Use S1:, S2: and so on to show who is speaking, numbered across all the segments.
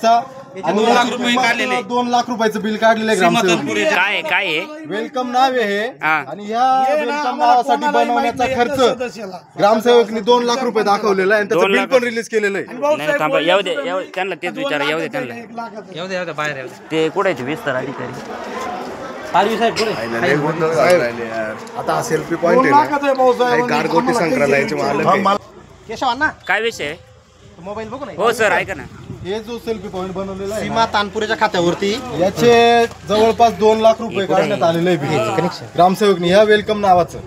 S1: आणि 2 लाख रुपयाचं बिल काढलेलं आहे ग्रामसेवक.
S2: काय आहे
S1: वेलकम नाव आहे हे. आणि ह्या वेलकम नावासाठी बनवण्याचा खर्च ग्रामसेवकनी 2 लाख रुपये दाखवलेला आहे आणि त्याचं बिल पण रिलीज केलेलं आहे.
S2: नाही थांबा, येऊ दे त्यांना तेच विचारा, येऊ दे त्यांना, येऊ दे बाहेर येऊ दे. ते कुठे विस्तार अधिकारी
S1: आता सेल्फी पॉइंट आहे गारगोटी संग्रहालयाचे मालक
S3: केशवांना
S2: काय विषय आहे?
S3: मोबाईल बघू ना.
S2: हो सर ऐका ना,
S1: हे जो सेल्फी पॉइंट बनवलेला आहे
S3: सीमा तानपुरेच्या खात्यावरती
S1: याचे जवळपास 2 लाख रुपये काढण्यात आलेले आहे बिल ग्रामसेवकनी ह्या वेलकम नावाचं.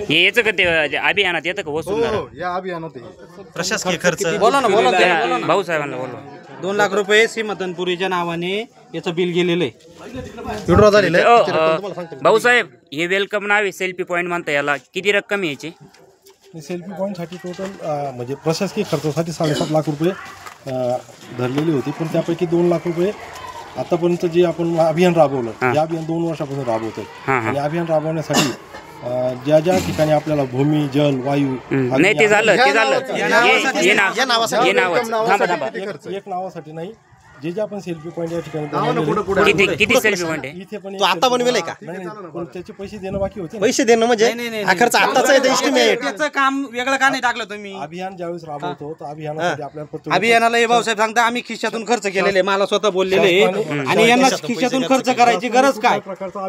S2: हे याचं का ते अभियानात येतं का वसूल?
S1: या अभियानात आहे.
S3: प्रशासकीय खर्च बोला ना
S2: भाऊसाहेबांना बोलवा.
S3: 2 लाख रुपये सीमा तानपुरेच्या नावाने याचं बिल गेलेलं आहे.
S1: विड्रॉ झालेलं आहे.
S2: भाऊसाहेब, हे वेलकम नाव आहे, सेल्फी पॉईंट म्हणता, याला किती रक्कम यायची?
S4: सेल्फी पॉईंटसाठी टोटल म्हणजे प्रशासकीय खर्चासाठी 7.5 लाख रुपये धरलेली होती, पण त्यापैकी 2 लाख रुपये आतापर्यंत जे आपण अभियान राबवलं, हे अभियान 2 वर्षापासून राबवतोय. आणि अभियान राबवण्यासाठी ज्या ठिकाणी आपल्याला भूमी, जल, वायू
S2: नाही ते झालं
S4: एक नावासाठी नाही, जे आपण सेल्फी पॉईंट या ठिकाणी
S2: किती सेल्फी पॉईंट आहे
S4: इथे पण
S3: तो आता बनवेलय का?
S4: पण त्याचे पैसे देणं बाकी होते.
S3: पैसे देणं म्हणजे हा खर्च आताचा आहे, एस्टिमेट. त्याचं काम वेगळं का नाही टाकलं तुम्ही?
S4: अभियान ज्यावेळेस राबवतो तर अभियानासाठी आपल्याला
S3: अभियानाला हे भाऊसाहेब सांगता आम्ही खिशातून खर्च केलेले, मला स्वतः बोललेले, आणि यांना खिशातून खर्च करायची गरज काय?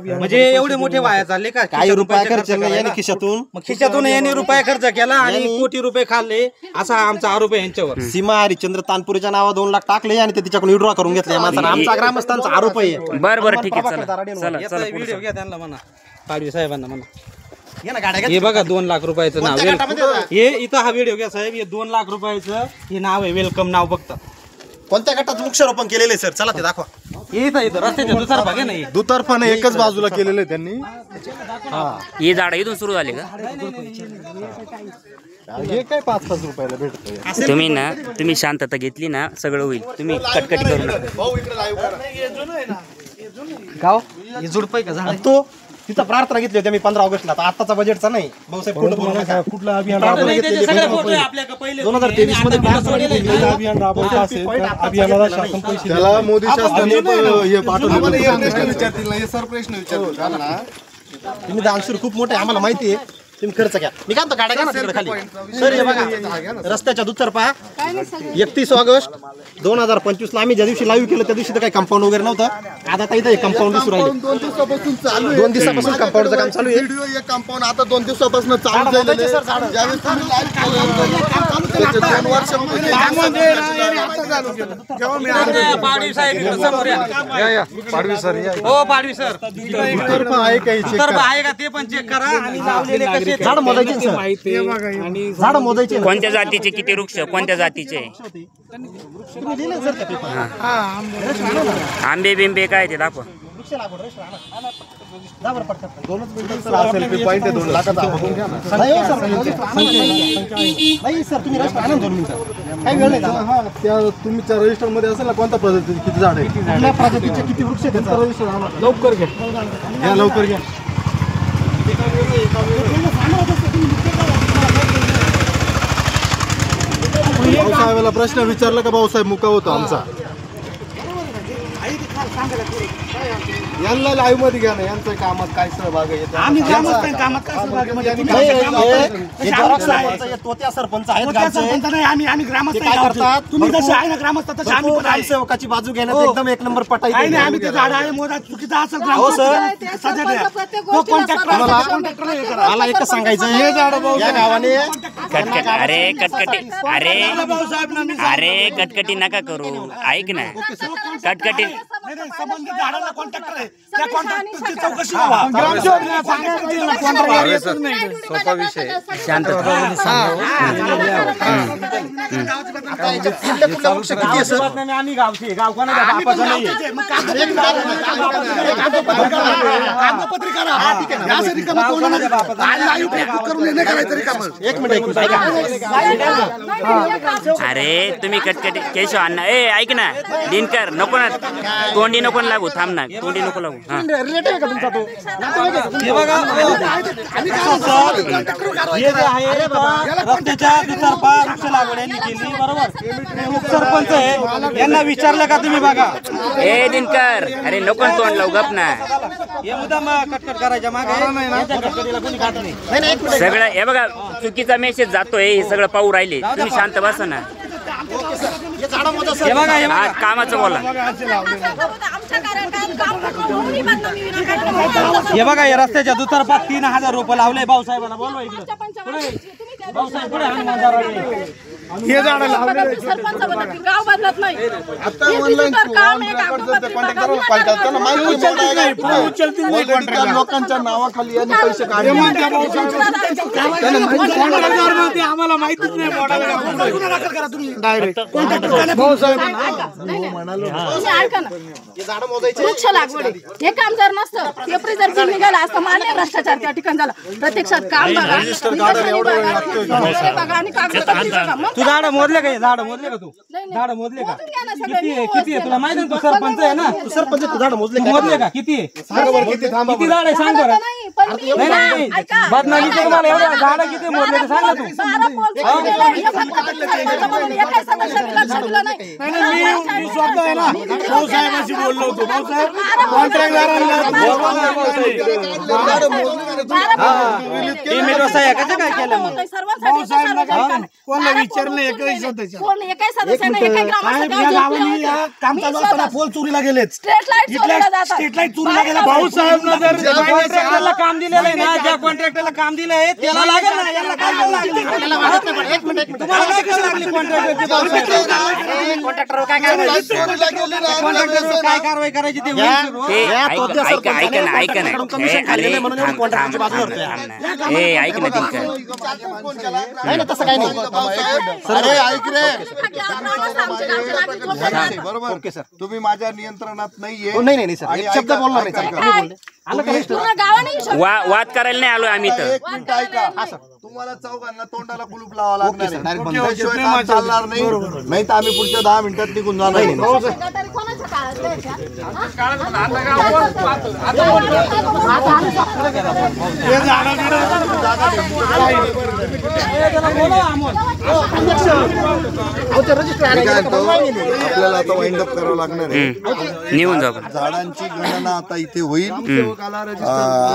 S3: म्हणजे एवढे मोठे वाया चालले का? काही रुपये खर्च नाही याने खिशातून, मग खिशातून यांनी रुपये खर्च केला आणि कोटी रुपये खाल्ले, असा आमचा आरोप आहे यांच्यावर. सीमा हरिश्चंद्र तानपुरेच्या नावावर 2 लाख टाकले आणि ते तिच्याकडून विड्रॉ करून घेतले. आमचा ग्रामस्थांचा आरोप आहे.
S2: बरं ठीक आहे, चला
S3: व्हिडिओ घ्या त्यांना म्हणा, पाडवी साहेबांना म्हणा. हे बघा 2 लाख रुपयाचं नाव, हे इथं हा व्हिडिओ घ्या साहेब. हे 2 लाख रुपयाचं हे नाव आहे, वेलकम नाव बघता. कोणत्या गटात वृक्षारोपण केलेलं आहे सर? चला ते दाखवा. इथं रस्त्याच्या दुतर्फा घे नाही,
S1: दुतर्फाने एकच बाजूला केलेलं आहे त्यांनी.
S2: हे झाड इथून सुरू झाले का?
S1: हे काय 5-5 रुपयाला भेटतं.
S2: तुम्ही शांतता घेतली ना, सगळं होईल. तुम्ही कटकटी करू नका.
S3: गाव हे जुडपय का झाड? तो तिथं प्रार्थना घेतली होती मी 15 ऑगस्टला. आताचा बजेटचा नाही भाऊसाहेब,
S4: कुठलं अभियान
S3: 2023 मध्ये
S4: अभियान राबवत असेल तर अभियानाला शासन पैसे
S1: त्याला मोदी शासनाने हे पाठवलं. हे सर प्रश्न विचारतो.
S3: तुम्ही दानशूर खूप मोठे, आम्हाला माहिती आहे. तुम्ही खर्च घ्या. मी काय गाड्या घ्या ना तिकडे खाली. सर हे बघा रस्त्याच्या दुतर्फा 31 ऑगस्ट 2025 ला आम्ही ज्या दिवशी लाईव्ह केलं त्या दिवशी तर काही कंपाऊंड वगैरे नव्हतं. आता इथं कंपाऊंड दिसू राहिले.
S1: 2 दिवसापासून चालू आहे.
S3: 2 दिवसापासून कंपाऊंडचं काम चालू आहे.
S1: व्हिडिओ हे कंपाऊंड आता 2 दिवसापासून चालू झालेलं आहे. ज्यावेळेस तुम्ही लाईव्ह केलं 2 वर्षामध्ये
S3: पाडवी सर हो, पाडवी सर
S1: दुतर्फा आहे काही चेक
S3: तर आहे का ते पण चेक करा. आणि लावलेले कसे झाड मोजायचे झाड मोजायचे.
S2: कोणत्या जातीचे किती वृक्ष, कोणत्या जातीचे? आंबे बिंबे काय ते दाखवा.
S1: सेल्फी पॉइंट आहे 2 लाखाचा. बघून घ्या ना.
S3: नाही सर तुम्ही रस्ता आणा 2 मिनिटं. काही वेळ नाही.
S1: त्या तुमच्या रजिस्टर मध्ये असेल ना कोणत्या प्रजातीचे किती झाड आहे,
S3: कुठल्या प्रजातीचे किती वृक्ष आहेत त्याचं रजिस्टर आणा.
S1: लवकर घ्या लवकर घ्या. भाऊसाहेबाला प्रश्न विचारला का? भाऊसाहेब मुका होता आमचा. यांना लाईव्ह मध्ये घ्या ना, यांच्या कामात काय सहभाग आहे.
S3: आम्ही कामात काय सहभाग म्हणजे तो त्या सरपंच आहेत गावचे. आम्ही ग्रामस्थ काय करतात, तुम्ही जसे आहे ना ग्रामस्थ तसे आम्ही पण ग्रामसेवकाची बाजू घेण्यात एकदम 1 नंबर पटाई. नाही आम्ही ते झाड आहे मोदा चुकीचा असेल मला एकच सांगायचं, हे झाड या गावाने
S2: अरे कटकटी नका करू. ऐक ना, कटकटी
S1: सोपा विषय.
S2: शांत
S3: आम्ही गावचे गाव कोणाच्या बापाचं नाही.
S2: अरे तुम्ही कटकटी केशव अण्णा, ए ऐक ना दिनकर, नको ना तोंडी नको लागू, थांब ना तोंडी नको. नको लागू हा.
S5: रिलेटिव्ह आहे का तुमचा तो?
S3: हे बघा हे जे आहे रस्त्याच्या दुतर्फा वृक्ष लागवड यांनी केली बरोबर. हे उपसरपंच आहे, यांना विचारलं का तुम्ही? बघा
S2: ए दिनकर, अरे नको ना तोंड लावू, गप ना.
S3: हे मुद्दाम कटकट करायच्या मागे यांच्या कटकटीला कोणी खात नाही.
S2: सगळं हे बघा चुकीचा मेसेज जातोय, हे सगळं पाहू राहिले. तुम्ही शांत बसा ना.
S3: हे बघा
S2: आज कामाचं बोला.
S3: हे बघा या रस्त्याच्या दुतर्फा 3000 रुपये लावले. भाऊसाहेबांना बोलवा इकडे. भाऊसाहेब पुढे हनुमान दाराडे.
S5: हे झाडं लावलेले
S6: सरपंच बनत गाव बदलत नाही.
S1: आता ऑनलाईन लोकांच्या नावाखाली यांनी पैसे काढले.
S5: आम्हाला माहितीच नाही.
S6: वृक्ष लागवड हे काम जर नसतं, पेपरी जर बिल निघाला असतं, मान्य भ्रष्टाचार त्या ठिकाणी झाला. प्रत्यक्षात काम बघा आणि कागदपत्र बघा.
S3: तू झाड मोजले का? झाड मोजले का? तू झाड मोजले का? किती आहे? किती आहे? तुला माहिती आहे तू सरपंच आहे ना? तू सरपंच, तू झाड मोजले का? किती आहे? किती झाड आहे सांग बरं. नाही बदनामीचे तुम्हाला एवढे झाड किती मोजले ते सांग ना तू.
S5: मी स्वतः आहे ना भाऊसाहेबांशी बोललो होतो. भाऊसाहेब
S3: कसं काय केलं मग?
S5: कोणाला विचारलं एकही सदस्य
S6: काम चालू असताना
S5: पोल चोरीला गेलेत.
S6: स्ट्रीट लाईट
S5: चोरीला गेला. भाऊसाहेब
S3: कॉन्ट्रॅक्टरला काम दिलेलं आहे ना, ज्या कॉन्ट्रॅक्टरला काम दिलं आहे त्याला लागेल ना. याला काय लागली? तुम्हाला काय कशी लागली कॉन्ट्रॅक्टरची? कॉन्ट्रॅक्टरवर काय कारवाई करायची ते होईल सुरू.
S2: ऐका ना ऐक ना दिनकर.
S1: तसं काही नाही. अरे ऐक रे, बरोबर. तुम्ही माझ्या नियंत्रणात नाहीये.
S5: नाही सर, एक शब्द बोलणार नाही.
S2: वाद करायला नाही आलोय आम्ही तर.
S1: एक मिनिट ऐका. तुम्हाला चौघांना तोंडाला कुलूप लावा लागणार आहे. त्याशिवाय काम चालणार नाही. नाही तर आम्ही पुढच्या 10 मिनिटात निघून जाणार. आपल्याला आता वाइंड अप करावं लागणार आहे.
S2: निघून जा.
S1: झाडांची गणना आता इथे होईल.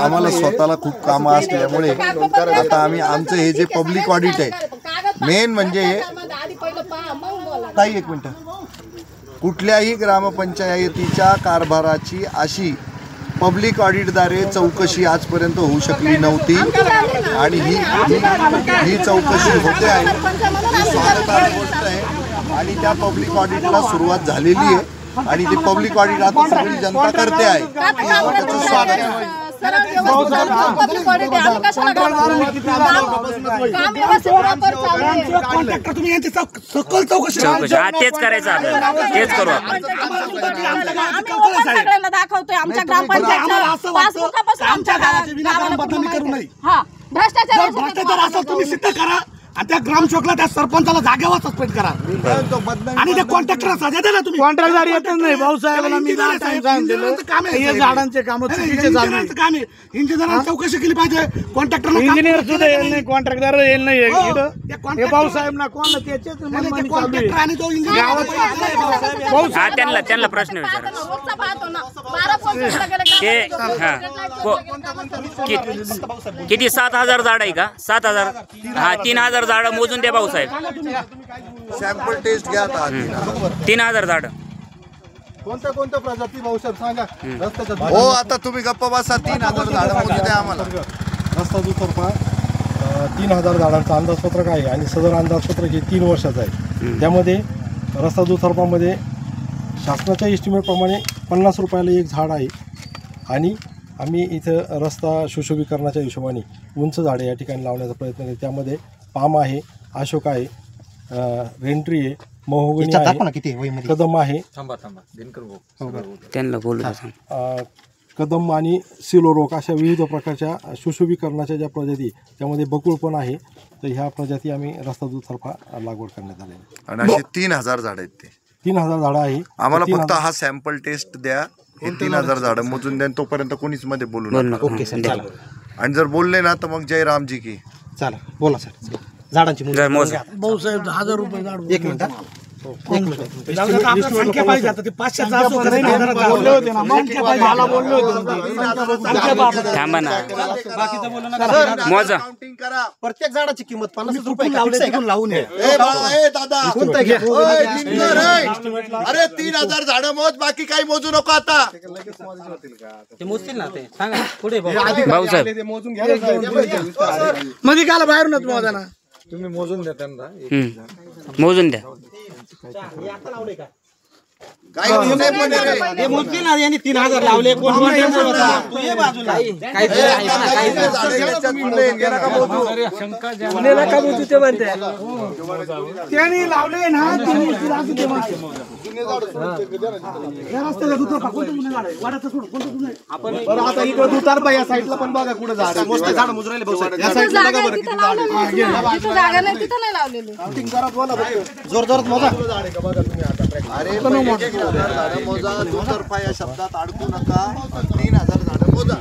S1: आम्हाला स्वतःला खूप कामं असल्यामुळे आता आम्ही आमचं हे जे पब्लिक ऑडिट आहे मेन म्हणजे ताई एक मिनिट, कुठल्याही ग्रामपंचायतीच्या कारभाराची अशी पब्लिक ऑडिटद्वारे चौकशी आजपर्यंत होऊ शकली नव्हती. आणि ही चौकशी होते आहे, ही स्वागतार्ह गोष्ट आहे. आणि त्या पब्लिक ऑडिटला सुरुवात झालेली आहे आणि ती पब्लिक ऑडिट आता सगळी जनता करते आहे. त्याचं स्वागत आहे.
S2: तेच करायचं आपल्याला, तेच करू आपण.
S6: सगळ्यांना दाखवतोय आमच्या ग्रामपंचायत पासबुकापासून आमच्या गावाला
S5: भ्रष्टाचार असेल तुम्ही सिद्ध करा. आणि त्या ग्रामसेवकला त्या सरपंचाला जागेवर सस्पेंड करा. आणि त्या कॉन्ट्रॅक्टरला सजा द्या ना तुम्ही. कॉन्ट्रॅक्टर येतच नाही. भाऊसाहेबांना मी काम आहे, हे झाडांचे काम इंजिनिअरचं काम आहे. इंजिनिअरांनी चौकशी केली पाहिजे. कॉन्ट्रॅक्टरला इंजिनियर सुद्धा येईल नाही, कॉन्ट्रॅक्टर येईल नाही. भाऊसाहेब कोणाला त्याचेच आणि तो इंजिनियर
S2: त्यांना प्रश्न विचारा. किती 7000 झाड आहे का? 7000. हा 3000 झाड मोजून द्या भाऊसाहेब.
S1: सॅम्पल टेस्ट घ्या.
S2: 3000 झाड
S1: कोणत्या प्रजाती भाऊसाहेब सांगा. रस्त्याच्या हो आता तुम्ही गप्प बसा. 3000 झाड मोजून द्या आम्हाला.
S4: रस्ता दुतर्फा 3000 झाडांचं अंदाजपत्रक आहे आणि सदर अंदाजपत्रक हे 3 वर्षाचं आहे. त्यामध्ये रस्ता दुतर्फामध्ये शासनाच्या एस्टिमेटप्रमाणे 50 रुपयाला एक झाड आहे. आणि आम्ही इथं रस्ता सुशोभीकरणाच्या हिशोबाने उंच झाडे या ठिकाणी लावण्याचा प्रयत्न केला. त्यामध्ये पाम आहे, अशोक आहे, रेंट्री आहे, महोगनी आहे, कदम आहे,
S2: त्यांना बोलू.
S4: कदम आणि सिलोरोक अशा विविध प्रकारच्या सुशोभीकरणाच्या ज्या प्रजाती त्यामध्ये बकुळ पण आहे. तर ह्या प्रजाती आम्ही रस्ता दुतर्फा लागवड करण्यात आलेली.
S1: आणि असे 3000 झाड आहेत. ते
S4: 3000 झाडं आहे.
S1: आम्हाला फक्त हा सॅम्पल टेस्ट द्या. हे 3000 झाडं मोजून द्या तोपर्यंत कोणीच मध्ये बोलू
S2: बोल
S1: नका.
S2: नका.
S3: ओके सर चला
S1: आणि जर बोलले ना तर मग जय रामजी की.
S3: चला बोला सर झाडांची
S2: जर मोज
S5: भाऊसाहेब 1000 रुपये झाड
S3: एक मिनिट
S5: संख्या पाहिजे आता ते 500चा असो का नाही, बोलले होते ना मग मला बोलले होते
S2: थांबा ना
S3: बाकीचं बोलू नका
S2: मोजा.
S1: काउंटिंग करा.
S3: प्रत्येक झाडाची किंमत 50 रुपये
S5: लावले तिथून लावून ये.
S1: ए बाळा, ए दादा, ओय, टिंगर, ए. अरे 3000 झाडं मोज, बाकी काही मोजू नको आता.
S3: ते मोजतील ना ते सांगा पुढे
S2: भाऊसाहेब
S5: मध्ये काला बाहेर नव्हतं माझा ना
S2: मोजून द्या.
S1: काही नाही पण रे.
S3: हे मोजतील ना यांनी 3000 लावले कोण तू ये बाजूला काही
S1: झाडं याच्यात पडले, हे नका मोजू.
S5: त्यांनी लावले ना त्यांनी असं ते म्हणते. या रस्त्याला दुसरं कोणतं जुनं झाड आहे? वाड्याचं सोड, कोणतं जुनं आहे?
S4: बरं आता इकडे दुतारपा या साईडला पण बघा कुठे झाड आहे.
S3: मोठे झाड मोजून राहिले भाऊसाहेब
S4: या
S6: जिथं
S4: साईडला
S6: जागा
S4: बघा
S6: आहे
S4: बरं
S6: तिथं
S4: किती झाड आहे.
S6: लावलेली. जिथं जागा नाही तिथं नाही लावलेली.
S4: काउंटिंग करा बोला बरं.
S3: जोर जोरात मोजा
S1: अरे पहिले 3000 झाडं मोजा, दुतर्फा या शब्दात अडकू नका. 3000 झाडं मोजा.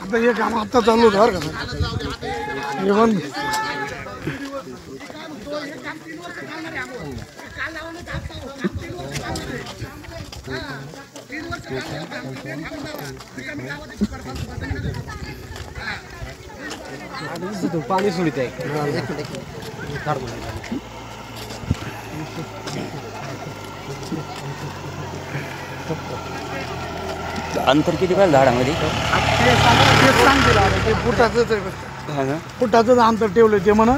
S5: आता हे काम आता चालू होतं बरं का जेवण
S3: पाणी सोडित आहे
S2: अंतर किती पाहिजे झाडामध्ये?
S5: ते फुटाचंच आहे. फुटाचंच अंतर ठेवलं ते म्हणा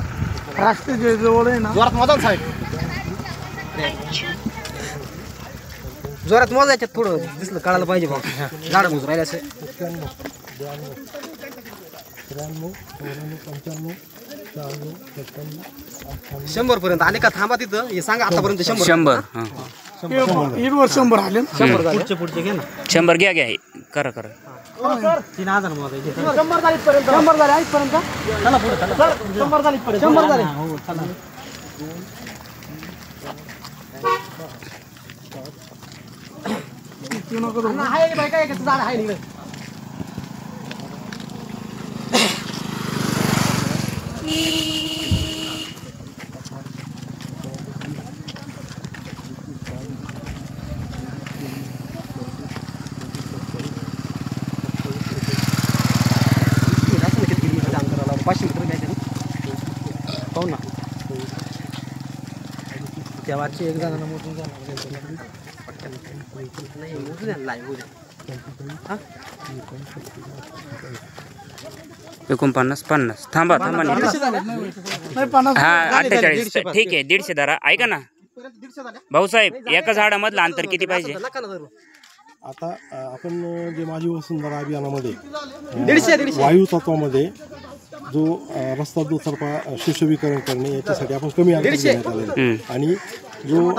S5: राष्ट्रीय जवळ आहे ना.
S3: जोरात मोजा साहेब जोरात मोजायच्यात थोडं दिसलं कळायला पाहिजे भाऊ झाड मोजून राहिले असे 100 पर्यंत आले का थांबा तिथं हे सांगा आतापर्यंत 100
S2: 100. हां.
S5: ईडवर 100 आले ना.
S3: 100 पुढचे घे ना
S2: 100 घ्या घ्या. करा करा.
S3: 3000 मोजायचे
S5: 100 झाले इथपर्यंत. 100 झाले इथपर्यंत.
S3: चला पुढे चला
S5: 100 झाले इथपर्यंत. 100 झाले.
S3: हो चला
S5: तू नको धरू.
S3: आहे बाई काय झाड आहे निघत पाहू ना त्या वाटची एक जणांना मोजून नाही मोजून द्या लाईव्ह
S2: 49 50. थांबा थांबा नाही.
S5: नाही 50
S2: हा 48. ठीक आहे 150 धरा. ऐका ना भाऊसाहेब, एका झाडामधलं अंतर किती पाहिजे?
S4: आता आपण जे माझी वसुंधरा अभियानामध्ये वायू तत्वामध्ये जो रस्ता दुतर्फा सुशोभीकरण करणे याच्यासाठी आपण कमी अंतर घेण्यात आलेलं आहे. आणि जो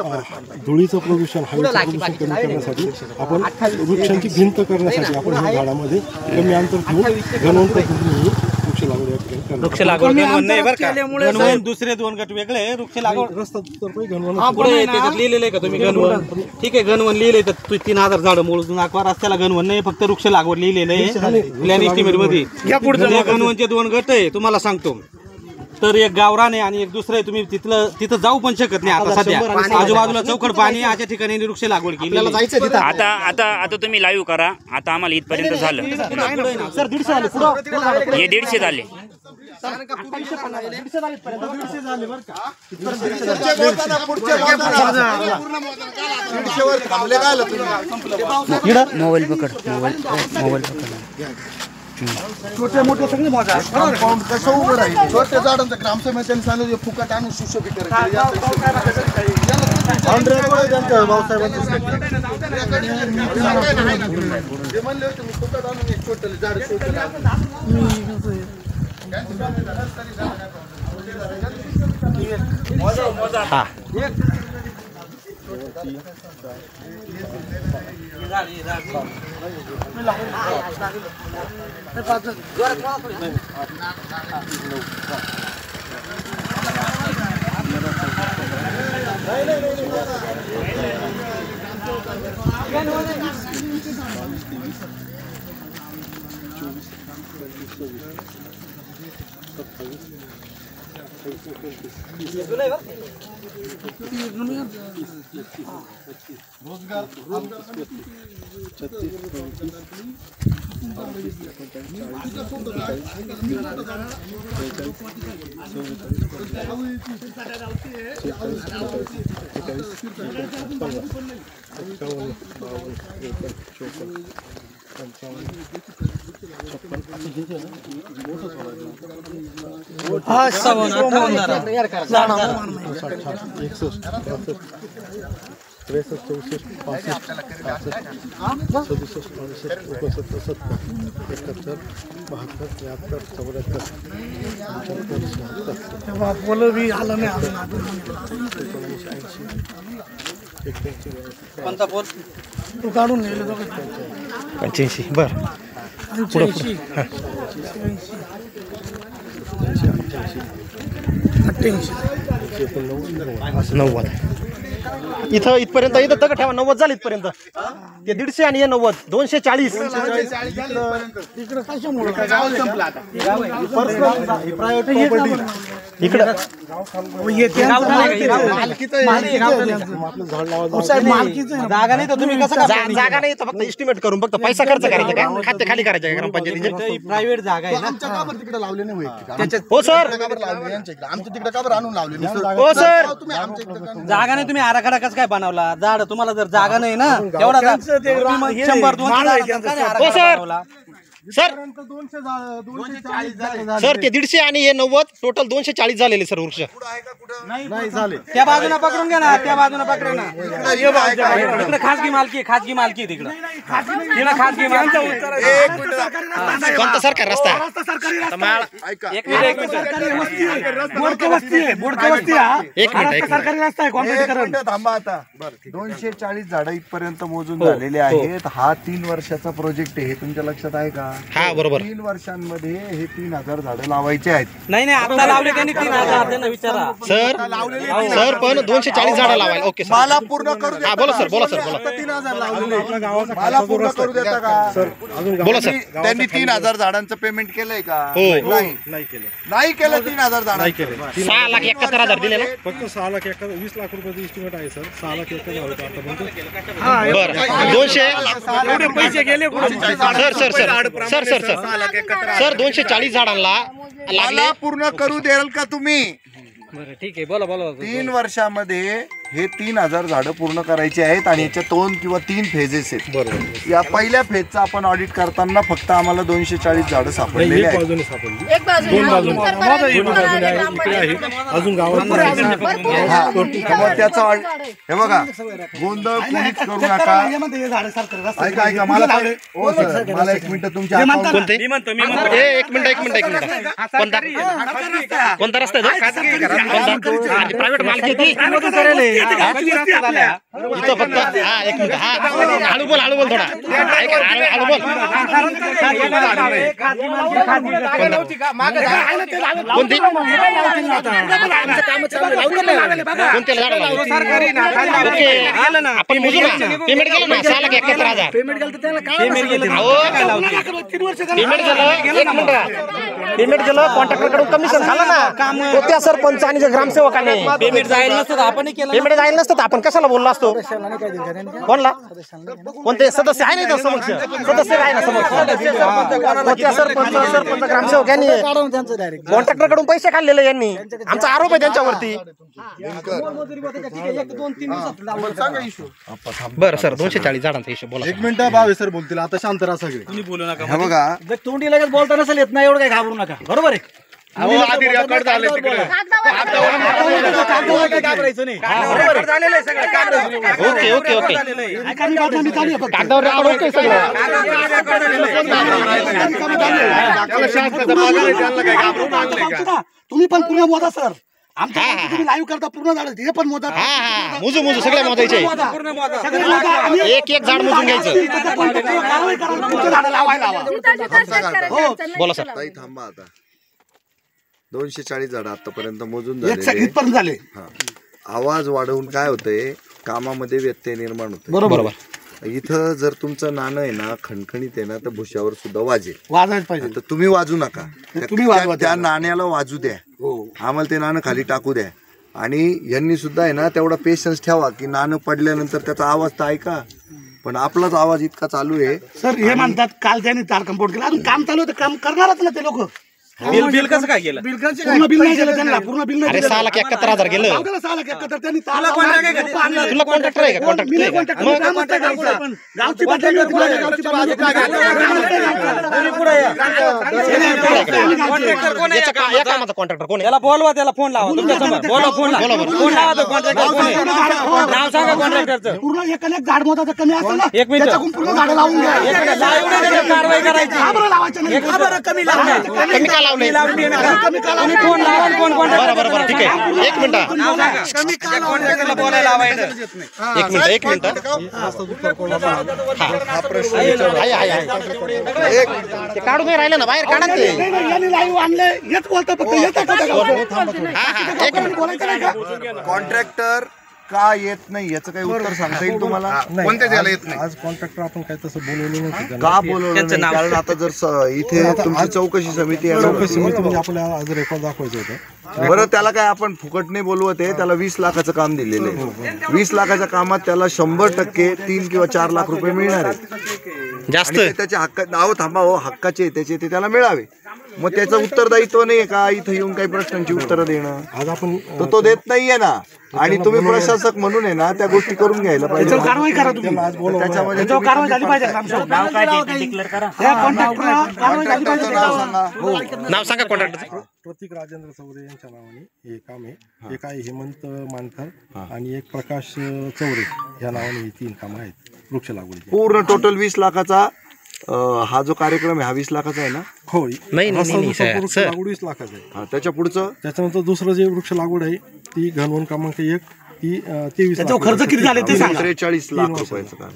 S4: धुळीचं प्रदूषण हवेचं प्रदूषण कमी करण्यासाठी आपण वृक्षांची भिंत करण्यासाठी आपण ह्या झाडामध्ये कमी अंतर ठेवून घनवन पद्धतीने वृक्ष लागवड या ठिकाणी करणार.
S3: वृक्ष लागवड घनवन नाही बरं का. घनवन दुसरे 2 गट वेगळे वृक्ष लागवड
S4: रस्ता दुतर्फा घनवन
S3: पुढे त्याच्यात लिहिलेलं आहे का तुम्ही घनवन? ठीक आहे घनवन लिहिलंय तर 3000 झाडं मोजून दाखवा. रस्त्याला घनवन नाही फक्त वृक्ष लागवड लिहिलेलं आहे प्लॅन एस्टिमेट मध्ये. घनवनचे 2 गट आहे तुम्हाला सांगतो. तर एक गावरान आहे आणि एक दुसरं आहे. तुम्ही तिथं जाऊ पण शकत नाही आता सध्या. आजूबाजूला चौकट पाणी अशा ठिकाणी वृक्ष लागवड केली.
S2: आता आता आता तुम्ही लाईव्ह करा. आता आम्हाला इथपर्यंत झालं.
S3: सर 150 झाले पुढं
S2: हे 150 झाले. मोबाईल पकड. मोबाईल पकड.
S5: छोटे मोठे सगळे मोजा.
S1: कंपाऊंड कसं उभं राहील? छोट्या झाडांचं ग्रामसभेने सांगितलं फुकट आणून सुशोभीकरण
S3: कोणता पोल
S5: तू काढून नेले
S3: 85 बर 90 इथं इथपर्यंत इथं तक ठेवा 90 झाली इथपर्यंत ते 150 आणि हे 90 240
S5: इकडे कशामुळे गाव संपला आता
S3: इकडं जागा नाही तर तुम्ही कसं जागा नाही तर फक्त एस्टिमेट करून फक्त पैसा खर्च करायचा का खाते खाली करायचं का ग्रामपंचायतीचे प्रायव्हेट जागा आहे ना
S5: तिकडे लावले नाही
S3: हो सर
S5: आमच्या तिकडे का बरं आणून लावले
S3: हो सर
S5: तुम्ही आमच्या इकडे
S3: जागा नाही तुम्ही आराखडा कसं काय बनवला झाड तुम्हाला जर जागा नाही ना तेवढा 100 200 हो सर सर सर ते 150 आणि हे 90 टोटल 240 झालेले सर वृक्ष
S5: नाही झाले
S3: त्या बाजूला पकडून घ्या ना त्या बाजूला पकडा ना तिकडे खाजगी मालकी तिकडे खाजगी मालकी कोणता सरकार रस्ता एक मिनिट
S5: सरकारी रस्ता आहे कॉन्क्रीटीकरण
S1: थांबा आता 240 झाडं इथपर्यंत मोजून झालेले आहेत. हा 3 वर्षाचा प्रोजेक्ट आहे, हे तुमच्या लक्षात आहे का?
S3: हा बरोबर
S1: 3 वर्षांमध्ये हे 3000 झाडं लावायचे आहेत.
S3: नाही आता लावले त्यांनी 3000 त्यांना विचारा सर पण 240 झाडं लावायला ओके सर
S1: मला पूर्ण करू द्या.
S3: बोला सर बोला
S1: 3000 लावलेले मला पूर्ण करू देता का?
S3: बोला सर
S1: त्यांनी 3000 झाडांचं पेमेंट केलंय का? नाही केलं 3000 झाडांचं.
S3: 6,71,000 दिले ना
S4: फक्त 6,20 लाख रुपयाचं इस्टिमेट आहे सर. 6,71,000 होतं आतापर्यंत.
S3: बरं 200
S5: एवढे पैसे गेले
S3: सर 240 झाडांना
S1: मला पूर्ण करू द्याल का तुम्ही?
S3: ठीक आहे बोला
S1: 3 वर्षामध्ये हे 3000 झाडं पूर्ण करायची आहेत आणि याच्या 2 किंवा 3 फेजेस आहेत. बरोबर. या पहिल्या फेजचा आपण ऑडिट करताना फक्त आम्हाला 240 झाडं सापडलेली आहेत.
S4: बाजूने सापडली.
S6: एक बाजू
S4: अजून गावात
S1: त्याचा हे बघा गोंधळ कोणीच करू नका. ऐका मला हो सर मला 1 मिनिट तुमच्या
S3: कोणते एक मिनिट कोणता रस्ता आहे प्रायव्हेट मालकी इथं फक्त हा 1 मिनिट हळू बोल थोडा हळू बोल कोणती आपण मोजू ना पेमेंट गेलं ना 6,71,000 पेमेंट गेलं कॉन्ट्रॅक्टर कडून कमिशन झालं ना काम त्या सरपंच आणि ग्रामसेवकाने पेमेंट जायला नसतं आपण आपण कशाला बोललो असतो कोणला कोणते सदस्य आहे ना समक्ष सदस्य आहे ना समक्ष सरपंच ग्रामसेवक यांनी कॉन्ट्रॅक्टर कडून पैसे खाल्लेले यांनी आमचा आरोप आहे त्यांच्यावरती बरं सर 240 झाडांचा हिशोब बोला
S5: 1 मिनिट भावे सर बोलतील आता शांत राहा सगळे तुम्ही बोलू नका.
S1: हे बघा
S5: तोंडी लगेच बोलता नसेल येत नाही एवढं काही घाबरू नका बरोबर आहे. आधी रेकॉर्ड झाले तिकडे घाबरायचं नाही
S3: ओके कागदावर रेकॉर्ड ओके सगळं
S5: तुम्ही पण पुन्हा मोजा सर आमच्या तुम्ही लाईव्ह करता पूर्ण झाड हे पण मोजा
S3: मोजू सगळे मोजायचे एक एक झाड मोजून घ्यायचं बोला सर
S1: ताई थांबा आता 240 झाडं आतापर्यंत मोजून
S5: इथपर्यंत झाले
S1: हा आवाज वाढवून काय होतंय कामामध्ये व्यत्यय निर्माण होतो
S3: बरोबर
S1: इथं जर तुमचं नाणं आहे ना खणखणीत आहे ना तर भुशावर सुद्धा वाजेल
S5: वाजायला पाहिजे
S1: तर तुम्ही वाजू नका
S5: तुम्ही वाजवा
S1: त्या नाण्याला वाजू द्या आम्हाला ते नाणं खाली टाकू द्या आणि यांनी सुद्धा आहे ना तेवढा पेशन्स ठेवा की नाणं पडल्यानंतर त्याचा आवाज तर ऐका पण आपलाच आवाज इतका चालू आहे
S5: सर हे म्हणतात काल त्यांनी तार कंपाऊंड केलं अजून काम चालू होतं काम करणारच ना ते लोक
S3: बिल कसं काय गेलं
S5: पूर्ण बिल नाही गेलं त्यांना पूर्ण बिल
S3: अरे 6,71,000 गेलं
S5: त्यांनी
S3: तुला कॉन्ट्रॅक्टर आहे का
S5: गावची बदनामी होती माझ्या गावची
S3: कॉन्ट्रॅक्टर कोण याला बोलवा त्याला फोन लावा तुमच्या समोर बोलवा फोन लावा कॉन्ट्रॅक्टर कोण आहे नाव सांगा कॉन्ट्रॅक्टरचं
S5: पूर्ण एक चार मोठाचं कमी असेल ना
S3: एक मिनिट
S5: त्याच्याकडून पूर्ण झाडं लावून घ्या
S3: कारवाई करायची
S5: लावायचं नाही
S3: कमी का लावले फोन लावा बरोबर ठीक आहे एक मिनिट कॉन्ट्रॅक्टरला बोलायला लावायचं एक मिनिट
S1: हा प्रश्न
S3: काढून नाही राहिलं ना बाहेर काढा ते
S5: यांनी लाईव्ह आणले हेच बोलतं फक्त येतात
S1: कॉन्ट्रॅक्टर का येत नाही याचं काही उत्तर सांगता येईल तुम्हाला
S4: कोणत्या द्यायला येत नाही आज कॉन्ट्रॅक्टर आपण काय तसं बोलवलं नव्हतं
S1: का बोलवलं नाही कारण आता जर इथे तुमची चौकशी समिती आहे
S4: चौकशी म्हणजे आपल्याला आज रेकॉर्ड दाखवायचं होतं
S1: बरं त्याला काय आपण फुकट नाही बोलवत आहे त्याला 20 लाखाचं काम दिलेलं आहे 20 लाखाच्या कामात त्याला 100% 3 किंवा 4 लाख रुपये मिळणार आहेत
S3: जास्त
S1: त्याच्या हक्क नाव थांबा हो हक्काचे त्याचे ते त्याला मिळावे मग त्याचं उत्तरदायित्व नाहीये का इथं येऊन काही प्रश्नांची उत्तरं देणं
S4: आज आपण
S1: तो देत नाहीये ना आणि तुम्ही प्रशासक म्हणून आहे ना त्या गोष्टी करून घ्यायला पाहिजे
S5: कारवाई करा तुम्ही
S4: आज बोलवलं
S1: त्याच्यामध्ये
S5: कारवाई झाली पाहिजे
S3: नाव सांगा कॉन्ट्रॅक्टर
S4: प्रतीक राजेंद्र चौरे यांच्या नावाने हे काम आहे एक आहे हेमंत मानकर आणि एक प्रकाश चौरे या नावाने ही 3 कामं आहेत वृक्ष लागवडीची
S1: पूर्ण टोटल 20 लाखाचा हा जो कार्यक्रम आहे हा 20 लाखाचा आहे ना
S4: हो
S3: नाही
S4: वृक्ष लागवड 20 लाखाचं आहे
S1: हा त्याच्या पुढचं
S4: त्याच्यानंतर दुसरं जे वृक्ष लागवड आहे ती घनवन क्रमांक 1 ती 23 लाख
S5: खर्च किती झाले ते सांगा
S1: 43 लाख रुपयाचं काम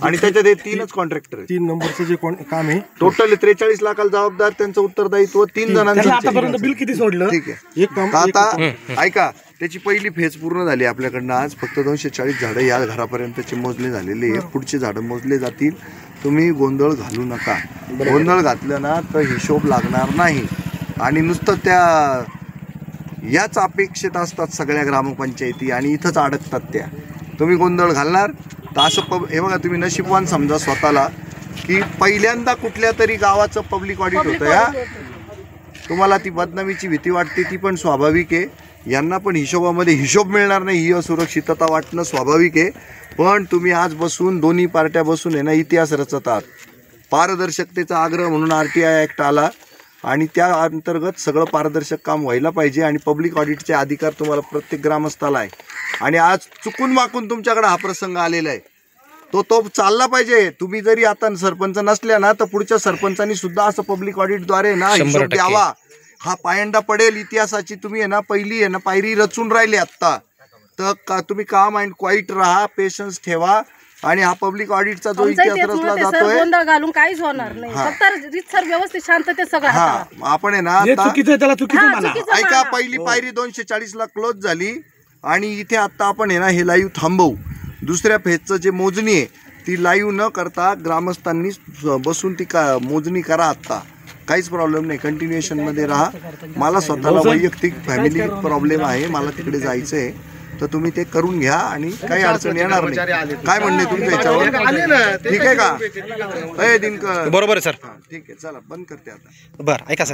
S4: आणि
S1: त्याच्यात हे 3च कॉन्ट्रॅक्टर आहे
S4: 3 नंबरचं जे काम आहे
S1: टोटल 43 लाखाला जबाबदार त्यांचं उत्तरदायित्व 3 जणांचं
S5: आतापर्यंत बिल किती सोडलं
S1: ठीक आहे
S4: एक काम
S1: आता ऐका त्याची पहिली फेज पूर्ण झाली आपल्याकडनं आज फक्त 240 झाडं या घरापर्यंतचे मोजले झालेले आहे पुढचे झाडं मोजले जातील तुम्ही गोंधळ घालू नका गोंधळ घातलं ना तर हिशोब लागणार नाही आणि नुसतं याच अपेक्षित असतात सगळ्या ग्रामपंचायती आणि इथंच अडकतात त्या तुम्ही गोंधळ घालणार तर असं हे बघा तुम्ही नशीबवान समजा स्वतःला की पहिल्यांदा कुठल्या तरी गावाचं पब्लिक ऑडिट होतं या तुम्हाला ती बदनामीची भीती वाटते ती पण स्वाभाविक आहे यांना पण हिशोबामध्ये हिशोब मिळणार नाही ही असुरक्षितता वाटणं स्वाभाविक आहे पण तुम्ही आज बसून दोन्ही पार्ट्या बसून आहे ना इतिहास रचतात पारदर्शकतेचा आग्रह म्हणून RTI ॲक्ट आला आणि त्या अंतर्गत सगळं पारदर्शक काम व्हायला पाहिजे आणि पब्लिक ऑडिटचे अधिकार तुम्हाला प्रत्येक ग्रामस्थाला आहे आणि आज चुकून माकून तुमच्याकडे हा प्रसंग आलेला आहे तो चालला पाहिजे तुम्ही जरी आता सरपंच नसल्या ना तर पुढच्या सरपंचांनी सुद्धा असं पब्लिक ऑडिटद्वारे ना हिशोब द्यावा हा पायंडा पडेल इतिहासाची तुम्ही आहे ना पहिली आहे ना पायरी रचून राहिली आत्ता तर तुम्ही काम अँड क्वाईट राहा पेशन्स ठेवा आणि हा पब्लिक ऑडिटचा जो इतिहास रचला जातोय
S6: गोंधळ घालून काहीच होणार नाही फक्त रितसर व्यवस्थित शांततेत सगळं
S1: हा आपण आहे ना ऐका पहिली पायरी 240 ला क्लोज झाली आणि इथे आता आपण आहे ना हे लाईव्ह थांबवू दुसऱ्या फेजचं जे मोजणी आहे ती लाईव्ह न करता ग्रामस्थांनी बसून ती मोजणी करा आत्ता काहीच प्रॉब्लेम नाही कंटिन्युएशनमध्ये राहा मला स्वतःला वैयक्तिक फॅमिली प्रॉब्लेम आहे मला तिकडे जायचं आहे तर तुम्ही ते करून घ्या आणि काही अडचण येणार नाही काय म्हणणे तुमचं याच्यावर ठीक आहे का दिनकर
S3: बरोबर आहे सर
S1: ठीक आहे चला बंद करते आता
S3: बरं ऐका सर